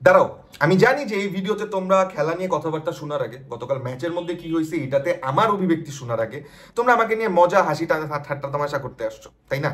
দাঁড়াও, আমি জানি যে এই ভিডিওতে তোমরা খেলা নিয়ে কথাবার্তা শোনার আগে, গতকাল ম্যাচের মধ্যে কি হয়েছে এটাতে আমার অভিব্যক্তি শোনার আগে তোমরা আমাকে নিয়ে মজা হাসি ঠাট্টা তামাশা করতে আসছো, তাই না?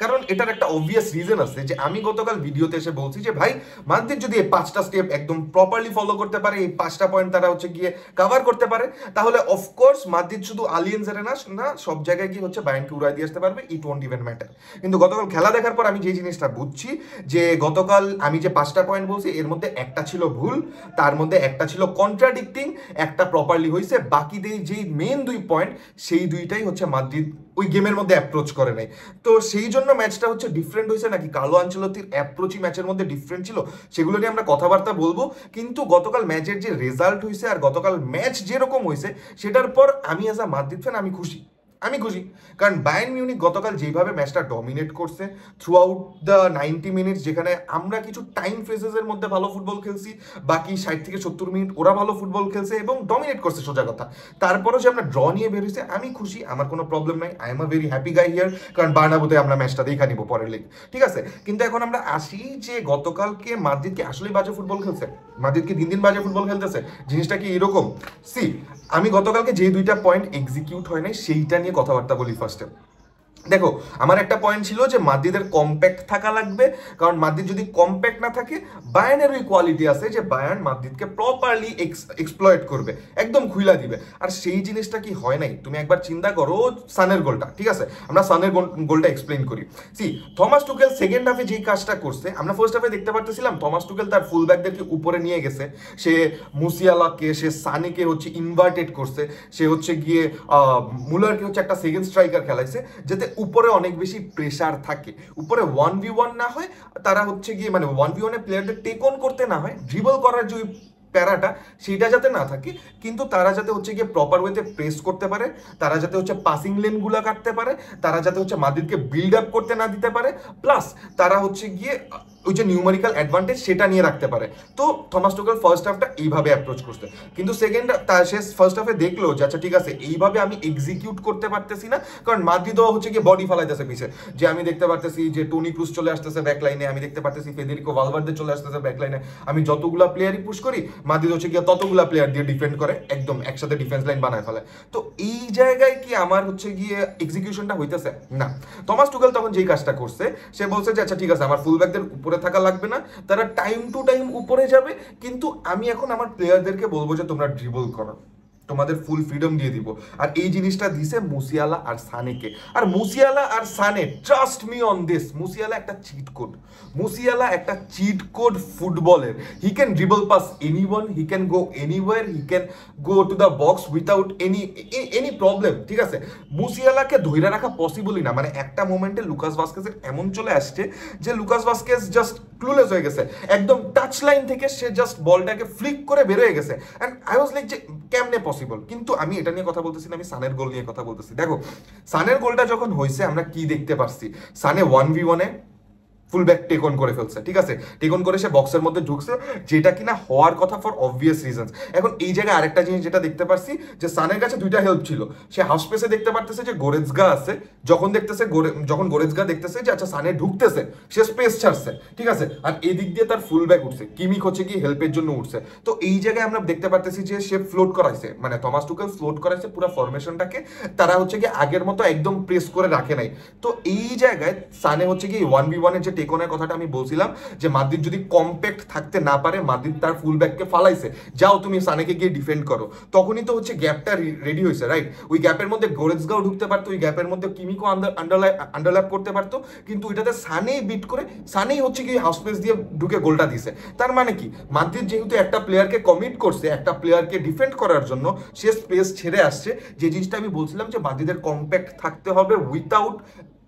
কারণ এটার একটা অবভিয়াস রিজন আছে যে আমি গতকাল ভিডিওতে এসে বলছি যে ভাই, মানদের যদি এই 5টা স্টেপ একদম প্রপারলি ফলো করতে পারে, এই 5টা পয়েন্ট তারা হচ্ছে গিয়ে কভার করতে পারে, তাহলে অফকোর্স মাদ্রিদ শুধু আলিয়েন্সের না সব জায়গায় গিয়ে হচ্ছে বায়ার্নকে উড়াই দিয়ে আসতে পারবে, ইট ওয়ন্ট ইভেন ম্যাটার। কিন্তু গতকাল খেলা দেখার পর আমি যে জিনিসটা বুঝছি যে গতকাল আমি যে 5টা পয়েন্ট বলছি এর মধ্যে একটা ছিল ভুল, তার মধ্যে একটা ছিল কন্ট্রাডিক্টিং, একটা প্রপারলি হয়েছে, বাকি যেই মেন 2 পয়েন্ট সেই দুইটাই হচ্ছে মাদ্রিদ ওই গেমের মধ্যে অ্যাপ্রোচ করে নাই। তো সেই জন্য ম্যাচটা হচ্ছে ডিফারেন্ট হয়েছে, নাকি কার্লো আনচেলত্তির অ্যাপ্রোচই ম্যাচের মধ্যে ডিফারেন্ট ছিল, সেগুলো নিয়ে আমরা কথাবার্তা বলবো। কিন্তু গতকাল ম্যাচের যে রেজাল্ট হয়েছে আর গতকাল ম্যাচ যেরকম হয়েছে সেটার পর আমি অ্যাজ আ মাদ্রিদ ফ্যান আমি খুশি। কারণ বায়ার্ন মিউনিখ গতকাল যেভাবে ম্যাচটা ডমিনেট করছে থ্রু আউট দ্য 90 মিনিটস, যেখানে আমরা কিছু টাইম ফেজেসের মধ্যে ভালো ফুটবল খেলছি, বাকি 60 থেকে 70 মিনিট ওরা ভালো ফুটবল খেলছে এবং ডমিনেট করছে সোজা কথা। তারপরও যে আমরা ড্র নিয়ে বেরিয়েছে আমি খুশি, আমার কোনো প্রবলেম নাই, I am a very happy guy here, কারণ বার্নাবুতে আমরা ম্যাচটা দেখা নিব পরের লিগ, ঠিক আছে? কিন্তু এখন আমরা আসি যে গতকালকে মাদ্রিদকে আসলেই বাজে ফুটবল খেলছে, মাদ্রিদকে দিন দিন বাজে ফুটবল খেলতেছে, জিনিসটা কি এরকম? সি, আমি গতকালকে যে 2টা পয়েন্ট এক্সিকিউট হয় নাই সেইটা নিয়ে কথাবার্তা বলি ফার্স্টে। দেখো, আমার একটা পয়েন্ট ছিল যে মাদ্রিদের কম্প্যাক্ট থাকা লাগবে, কারণ মাদ্রিদ যদি কম্প্যাক্ট না থাকে, বায়ার্নের ওই কোয়ালিটি আছে যে বায়ার্ন মাদ্রিদকে প্রপারলি এক্সপ্লয়েট করবে, একদম খুইলা দিবে। আর সেই জিনিসটা কি হয় নাই? তুমি একবার চিন্তা করো সানের গোলটা, ঠিক আছে? আমরা সানের গোলটা এক্সপ্লেইন করি। সি, থমাস টুকেল সেকেন্ড হাফে যেই কাজটা করছে, আমরা ফার্স্ট হাফে দেখতে পারতেছিলাম থমাস টুকেল তার ফুল ব্যাকদেরকে উপরে নিয়ে গেছে, সে মুসিয়ালাকে, সে সানেকে হচ্ছে ইনভার্টেড করছে, সে হচ্ছে গিয়ে মুলারকে হচ্ছে একটা সেকেন্ড স্ট্রাইকার খেলাইছে, যাতে উপরে অনেক বেশি প্রেসার থাকে, উপরে 1v1 না হয়, তারা হচ্ছে গিয়ে মানে 1v1 প্লেয়ারদের টেক অন করতে না হয়, ড্রিবল করার যে প্যারাটা সেটা যাতে না থাকে, কিন্তু তারা যাতে হচ্ছে গিয়ে প্রপার ওয়েতে প্রেস করতে পারে, তারা যাতে হচ্ছে পাসিং লেনগুলো কাটতে পারে, তারা যাতে হচ্ছে মাদ্রিদকে বিল্ড আপ করতে না দিতে পারে, প্লাস তারা হচ্ছে গিয়ে ওই যে নিউমেরিক্যাল অ্যাডভান্টেজ সেটা নিয়ে রাখতে পারে। তো থমাস টুকেল ফার্স্ট হাফটা এইভাবে অ্যাপ্রোচ করছে, কিন্তু সেকেন্ড সে ফার্স্ট হাফে দেখলো যে আচ্ছা ঠিক আছে, এইভাবে আমি এক্সিকিউট করতে পারতেছি না, কারণ মাদ্রিদও হচ্ছে গিয়ে বডি ফালাইতেছে পিছে, যে আমি দেখতে পারতেছি যে টনি ক্রুজ চলে আসতেছে ব্যাকলাইনে, আমি দেখতে পারতেছি ফেদেরিকো ভালভার্দে চলে আসতেছে ব্যাকলাইনে, আমি যতগুলা প্লেয়ারই পুশ করি মাদ্রিদ হচ্ছে গিয়ে ততগুলা প্লেয়ার দিয়ে ডিফেন্ড করে, একদম একসাথে ডিফেন্স লাইন বানায় ফেলে। তো এই জায়গায় কি আমার হচ্ছে গিয়ে এক্সিকিউশনটা হইতেছে না? থমাস টুকেল তখন যেই কাজটা করছে, সে বলছে যে আচ্ছা ঠিক আছে, আমার ফুলব্যাকদের উপরে থাকা লাগবে না, তারা টাইম টু টাইম উপরে যাবে, কিন্তু আমি এখন আমার প্লেয়ারদেরকে বলবো যে তোমরা ড্রিবল করো, তোমাদের ফুল ফ্রিডম দিয়ে দিব। আর এই জিনিসটা দিছে মুসিয়ালা আর সানেকে। আর মুসিয়ালা আর সানে, trust me on this, Musiala একটা চিট কোড, মুসিয়ালা একটা চিট কোড ফুটবলের। He can dribble pass anyone, he can go anywhere, he can go to the box without any problem, ঠিক আছে? মুসিয়ালাকে ধইরা রাখা পসিবলই না, মানে একটা মোমেন্টে লুকাস ভাস্কেজের এমন চলে আসছে যে লুকাস ভাস্কেজ জাস্ট ক্লুলেস হয়ে গেছে, একদম টাচ লাইন থেকে সে জাস্ট বলটাকে ফ্লিক করে বের হয়ে গেছে। অ্যান্ড আই ওয়াজ লাইক যে কেমনে পসিবল? কিন্তু আমি এটা নিয়ে কথা বলতেছি না, আমি সানের গোল নিয়ে কথা বলতেছি। দেখো, সানের গোলটা যখন হয়েছে আমরা কি দেখতে পারছি, সানে 1v1-এ ফুল ব্যাক টেক অন করে ফেলছে, ঠিক আছে? টেক অন করে সে বক্সের মধ্যে ঢুকছে, যেটা কিনা হওয়ার কথা ফর অবভিয়াস রিজনস। এখন এই জায়গায় আরেকটা জিনিস যেটা দেখতে পারছি, যে সানের কাছে 2টা হেল্প ছিল। সে হাফ স্পেসে দেখতে পারতেছে যে গোরেজগা আছে, যখন গোরেজগা দেখতেছে যে আচ্ছা সানে ঢুকতেছে, সে স্পেস ছাড়ছে, ঠিক আছে? আর এদিক দিয়ে তার ফুল ব্যাক উঠছে, কিমিক হচ্ছে কি হেল্পের জন্য উঠছে। তো এই জায়গায় আমরা দেখতে পারতেছি যে সে ফ্লোট করাইছে, মানে থমাস টুকেল ফ্লোট করাইছে পুরো ফরমেশনটাকে, তারা হচ্ছে কি আগের মতো একদম প্রেস করে রাখে নাই। তো এই জায়গায় সানে হচ্ছে কি 1v1-এর যে টেকনের কথাটা আমি বলছিলাম, যে মাদ্রিদ যদি কম্প্যাক্ট থাকতে না পারে, মাদ্রিদ তার ফুল ব্যাককে ফালাইছে, যাও তুমি সানেকে গিয়ে ডিফেন্ড করো, তখনই তো হচ্ছে গ্যাপটা রেডি হয়েছে, রাইট? ওই গ্যাপের মধ্যে গোরেজগাও ঢুকতে পারতো, ওই গ্যাপের মধ্যে কিমিকো আন্ডারল্যাপ করতে পারতো, কিন্তু ওইটাতে সানেই বিট করে, সানেই হচ্ছে কি হাফ স্পেস দিয়ে ঢুকে গোলটা দিছে। তার মানে কি, মাদ্রিদ যেহেতু একটা প্লেয়ারকে কমিট করছে, একটা প্লেয়ারকে ডিফেন্ড করার জন্য, সে স্পেস ছেড়ে আসছে। যে জিনিসটা আমি বলছিলাম যে মাদ্রিদের কম্প্যাক্ট থাকতে হবে উইথাউট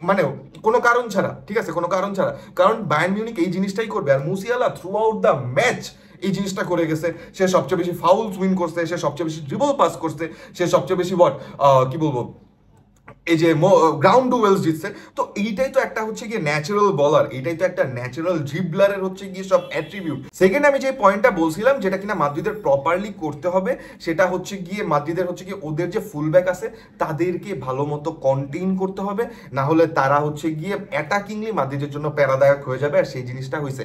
মানে কোনো কারণ ছাড়া, ঠিক আছে? কোনো কারণ ছাড়া, কারণ বায়ার্ন মিউনিখ এই জিনিসটাই করবে। আর Musiala throughout the match এই জিনিসটা করে গেছে, সে সবচেয়ে বেশি ফাউলস উইন করছে, সে সবচেয়ে বেশি ড্রিবল পাস করছে, সে সবচেয়ে বেশি কি বলবো এই যে গ্রাউন্ড ডুয়েলস জিতছে। তো এইটাই তো একটা হচ্ছে গিয়ে ন্যাচারাল বলার, এইটাই তো একটা ন্যাচারাল ড্রিবলারের হচ্ছে গিয়ে সব অ্যাট্রিবিউট। সেকেন্ড আমি যে পয়েন্টটা বলছিলাম যেটা কিনা মাদ্রিদের প্রপারলি করতে হবে, সেটা হচ্ছে গিয়ে মাদ্রিদের হচ্ছে গিয়ে ওদের যে ফুলব্যাক আছে তাদেরকে ভালো মতো কন্টেইন করতে হবে, না হলে তারা হচ্ছে গিয়ে অ্যাটাকিংলি মাদ্রিদের জন্য প্যারাদায়ক হয়ে যাবে। আর সেই জিনিসটা হয়েছে,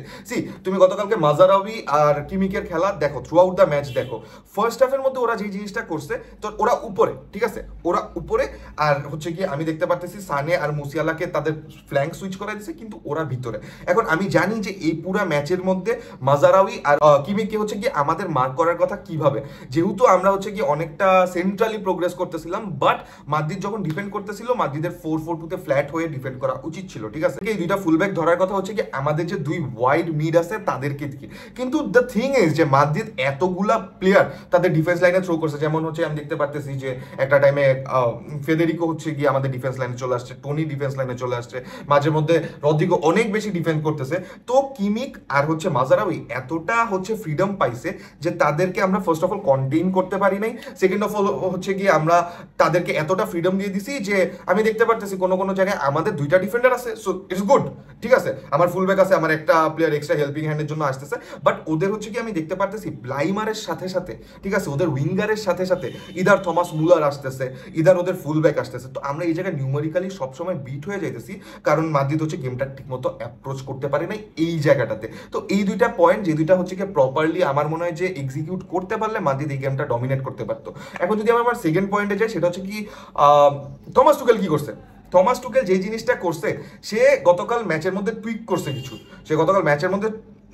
তুমি গতকালকে মাজারাউই আর কিমিকের খেলা দেখো, থ্রু আউট দ্য ম্যাচ দেখো, ফার্স্ট হাফের মধ্যে ওরা যে জিনিসটা করছে, তো ওরা উপরে, ঠিক আছে, ওরা উপরে, আর হচ্ছে গিয়ে আমি দেখতে পারতেছি সানে আর মুসিয়ালাকে তাদের ফ্ল্যাঙ্ক সুইচ করে দিচ্ছে, কিন্তু ওরা ভিতরে। এখন আমি জানি যে এই পুরা ম্যাচের মধ্যে মাজারাউই আর কিমিকে হচ্ছে গিয়ে আমাদের মার্ক করার কথা কিভাবে, যেহেতু আমরা হচ্ছে গিয়ে অনেকটা সেন্ট্রালি প্রোগ্রেস করতেছিলাম, বাট মাদ্রিদ যখন ডিফেন্ড করতেছিল মাদ্রিদের 4-4-2 ফ্ল্যাট হয়ে ডিফেন্ড করা উচিত ছিল, ঠিক আছে। এই দুইটা ফুলব্যাক ধরার কথা হচ্ছে কি আমাদের যে দুই ওয়াইড মিড আছে তাদেরকে দিকে, কিন্তু দ্য থিং ইজ যে মাদ্রিদ এতগুলা প্লেয়ার তাদের ডিফেন্স লাইনে থ্রো করছে, যেমন হচ্ছে আমি দেখতে পারতেছি যে একটা টাইমে ফেদেরিকো হচ্ছে গিয়ে আমাদের ডিফেন্স লাইনে চলে আসছে, টোনি ডিফেন্স লাইনে চলে আসছে, মাঝে মধ্যে রদ্রিগো অনেক বেশি ডিফেন্ড করতেছে। তো কিমিক আর হচ্ছে মাজারাউই এতটা হচ্ছে ফ্রিডম পাইছে যে তাদেরকে আমরা ফার্স্ট অফ অল কন্টেইন করতে পারি নাই, সেকেন্ড অফ অল হচ্ছে গিয়ে আমরা তাদেরকে এতটা ফ্রিডম দিয়ে দিছি যে আমি দেখতে পারতেছি কোনো কোনো জায়গায় আমাদের দুইটা ডিফেন্ডার আছে, সো ইটস গুড, ঠিক আছে, আমার ফুলব্যাক আছে, আমার একটা প্লেয়ার এক্সট্রা হেল্পিং হ্যান্ডের জন্য আসতেছে, বাট ওদের হচ্ছে কি আমি দেখতে পারতেছি ব্লাইমারের সাথে সাথে, ঠিক আছে, ওদের উইঙ্গারের সাথে সাথে ইদার থমাস মুলার আসতেছে, ইদার ওদের ফুলব্যাক আসতেছে। তো আমরা এই জায়গায় নিউমেরিক্যালি সবসময় বিট হয়ে যাইতেছি, কারণ মাদ্রিদ হচ্ছে গেমটা ঠিকমতো অ্যাপ্রোচ করতে পারে না এই জায়গাটাতে। তো এই দুইটা পয়েন্ট, যে দুইটা হচ্ছে কি প্রপারলি আমার মনে হয় যে এক্সিকিউট করতে পারলে মাদ্রিদ এই গেমটা ডমিনেট করতে পারতো। এখন যদি আমার সেকেন্ড পয়েন্টে যাই, সেটা হচ্ছে কি থমাস টুকেল কি করছে। থমাস টুকেল যে জিনিসটা করছে, সে গতকাল ম্যাচের মধ্যে টুইক করছে কিছু, সে গতকাল ম্যাচের মধ্যে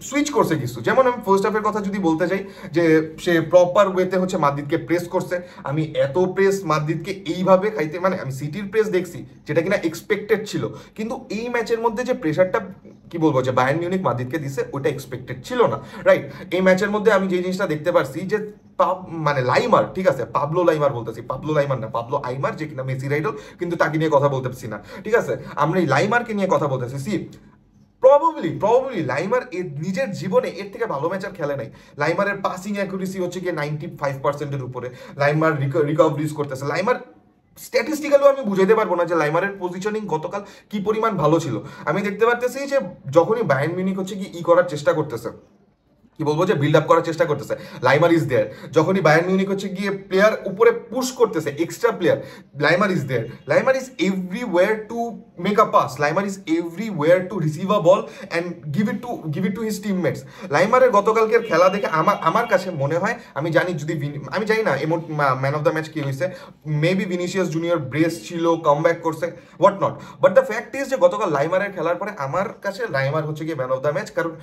সুইচ করছে কিছু। যেমন আমি ফার্স্ট হাফের কথা যদি বলতে চাই, যে সে প্রপার ওয়েতে হচ্ছে মাদ্রিদকে প্রেস করছে। আমি এত প্রেস মাদ্রিদকে এইভাবে খাইতে, মানে আমি সিটির প্রেস দেখছি যেটা কিনা এক্সপেক্টেড ছিল, কিন্তু এই ম্যাচের মধ্যে যে প্রেশারটা কি বলবো যে বায়ার্ন মিউনিখ মাদ্রিদকে দিছে ওটা এক্সপেক্টেড ছিল না, রাইট। এই ম্যাচের মধ্যে আমি যে জিনিসটা দেখতে পারছি যে মানে লাইমার, ঠিক আছে, পাবলো লাইমার বলতেছি, পাবলো লাইমার না, পাবলো আইমার, যে কিনা মেসি রাইডল, কিন্তু তাকে নিয়ে কথা বলতেছি না, ঠিক আছে, আমরা এই লাইমারকে নিয়ে কথা বলতেছি। প্রবাবলি লাইমার নিজের জীবনে এর থেকে ভালো ম্যাচ আর খেলে নাই। লাইমারের পাসিং অ্যাকুরেসি হচ্ছে গিয়ে 95%-এর উপরে, লাইমার রিকভারিজ করতেছে। লাইমার স্ট্যাটিস্টিক্যালিও আমি বুঝাইতে পারবো না যে লাইমারের পজিশনিং গতকাল কি পরিমাণ ভালো ছিল। আমি দেখতে পারতেছি যে যখনই বায়ার্ন মিউনিখ হচ্ছে কি করার চেষ্টা করতেছে, কি বলবো যে বিল্ড আপ করার চেষ্টা করতেছে, লাইমার ইজ দেয়ার। যখনই বায়ার্ন মিউনিখ হচ্ছে গিয়ে প্লেয়ার উপরে পুশ করতেছে, extra player, Laimer is there. Laimer is everywhere to make a pass, Laimer is everywhere to receive a ball and give it to his teammates. লাইমারের গতকালকের খেলা দেখে আমার কাছে মনে হয়, আমি জানি যদি আমি জানি না এমন ম্যান অফ দ্য ম্যাচ কি হয়েছে, মেবি ভিনিসিয়াস জুনিয়র ব্রেস ছিল, কাম ব্যাক করছে, what not, but the fact is যে গতকাল লাইমারের খেলার পরে আমার কাছে লাইমার হচ্ছে গিয়ে ম্যান অফ দ্য ম্যাচ। কারণ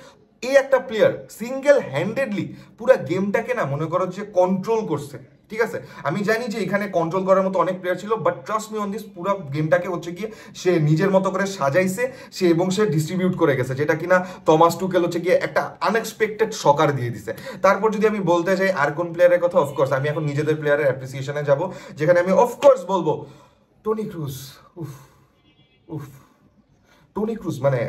এই একটা প্লেয়ার সিঙ্গেল হ্যান্ডেডলি পুরো গেমটাকে না মনে করো যে কন্ট্রোল করছে, ঠিক আছে। আমি জানি যে এখানে কন্ট্রোল করার মতো অনেক প্লেয়ার ছিল, but trust me on this, পুরো গেমটাকে হচ্ছে গিয়ে সে নিজের মতো করে সাজাইছে সে, এবং সে ডিস্ট্রিবিউট করে গেছে, যেটা কিনা থমাস টুকেল হচ্ছে গিয়ে একটা আনএক্সপেক্টেড শকার দিয়ে দিছে। তারপর যদি আমি বলতে চাই আর কোন প্লেয়ারের কথা, অফকোর্স আমি এখন নিজেদের প্লেয়ারের অ্যাপ্রিসিয়েশনে যাব, যেখানে আমি অফকোর্স বলবো টনি ক্রুজ। উফ উফ টনি ক্রুজ, মানে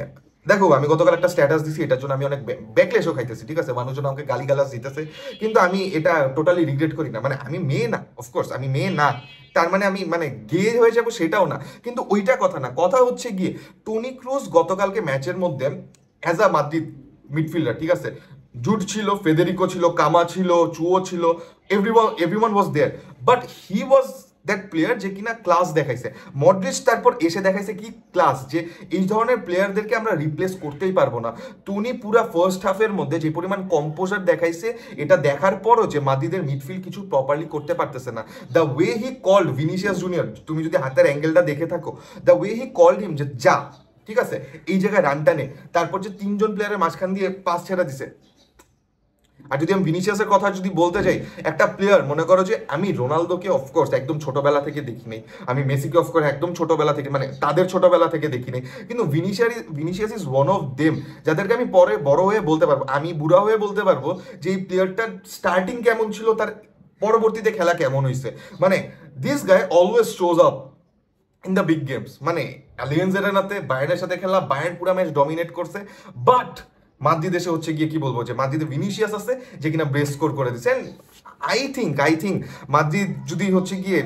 দেখো আমি গতকাল একটা স্ট্যাটাস দিছি, এটার জন্য আমি অনেক ব্যাকলেশও খাইতেছি, ঠিক আছে, মানুষজন আমাকে গালিগালাজ দিতেছে, কিন্তু আমি এটা টোটালি রিগ্রেট করি না। মানে আমি মেয়ে না, অফকোর্স আমি মেয়ে না, তার মানে আমি মানে গে হয়ে যাবো সেটাও না, কিন্তু ওইটা কথা না, কথা হচ্ছে গিয়ে টনি ক্রুজ গতকালকে ম্যাচের মধ্যে অ্যাজ আ মাদ্রিদ মিডফিল্ডার, ঠিক আছে, জুড ছিল, ফেদেরিকো ছিল, কামা ছিল, চুও ছিল, everyone was there, but he was that player যে কিনা ক্লাস দেখাইছে। মডরিচ তারপর এসে দেখাইছে কি ক্লাস, যে এই ধরনের প্লেয়ারদেরকে আমরা রিপ্লেস করতেই পারবো না। টনি পুরা ফার্স্ট হাফের মধ্যে যে পরিমাণ কম্পোজার দেখাইছে, এটা দেখার পরও যে মাদ্রিদের মিডফিল্ড কিছু প্রপারলি করতে পারতেছে না। The way he called Vinicius Junior, তুমি যদি হাতের অ্যাঙ্গেলটা দেখে থাকো, the way he called him যে যা, ঠিক আছে, এই জায়গায় রানটা নে, তারপর যে তিনজন প্লেয়ারের মাঝখান দিয়ে পাস ছেড়ে দিছে। আর যদি আমি ভিনিসিয়াসের কথা যদি বলতে চাই, একটা প্লেয়ার মনে করো যে আমি রোনালদোকে অফকোর্স একদম ছোটবেলা থেকে দেখি নাই, আমি মেসিকে অফকোর্স একদম ছোটবেলা থেকে, মানে তাদের ছোটবেলা থেকে দেখি নাই, কিন্তু Vinicius is one of them যাদেরকে আমি পরে বড় হয়ে বলতে পারবো, আমি বুড়া হয়ে বলতে পারবো যে এই প্লেয়ারটার স্টার্টিং কেমন ছিল, তার পরবর্তীতে খেলা কেমন হয়েছে। মানে this guy always shows up in the big games. মানে অ্যালিয়েন্স এরেনাতে বায়ার্নের সাথে খেলা, বায়ার্ন পুরা ম্যাচ ডমিনেট করছে, বাট মাদ্রিদ এসে হচ্ছে গিয়ে কি বলবো যে মাদ্রিদে ভিনিসিয়াস আছে যে কিনা বেস্ট স্কোর করে দিচ্ছে। আই থিঙ্ক মাদ্রিদ যদি হচ্ছে গিয়ে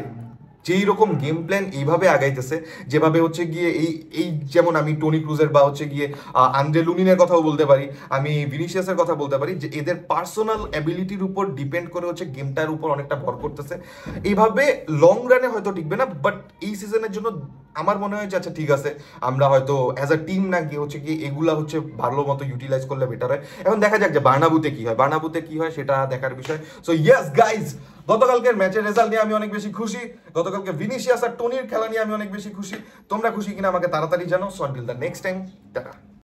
যেই রকম গেম প্ল্যান এইভাবে আগাইতেছে, যেভাবে হচ্ছে গিয়ে এই এই যেমন আমি টনি ক্রুজের বা হচ্ছে গিয়ে আন্দ্রে লুনিনের কথাও বলতে পারি, আমি ভিনিসিয়াসের কথা বলতে পারি, যে এদের পার্সোনাল অ্যাবিলিটির উপর ডিপেন্ড করে হচ্ছে গেমটার উপর অনেকটা ভর করতেছে। এইভাবে লং রানে হয়তো টিকবে না, বাট এই সিজনের জন্য আমার মনে হয় যে আচ্ছা ঠিক আছে, আমরা হয়তো অ্যাজ আ টিম না গিয়ে হচ্ছে কি এগুলা হচ্ছে ভালো মতো ইউটিলাইজ করলে বেটার হয়। এখন দেখা যাক যে বার্নাবুতে কি হয়, বার্নাবুতে কি হয় সেটা দেখার বিষয়। সো ইয়েস গাইজ, গতকালকের ম্যাচের রেজাল্ট নিয়ে আমি অনেক বেশি খুশি, গতকালকে ভিনিসিয়াস আর টনির খেলা নিয়ে আমি অনেক বেশি খুশি। তোমরা খুশি কিনা আমাকে তাড়াতাড়ি জানো। So until the next time, tata.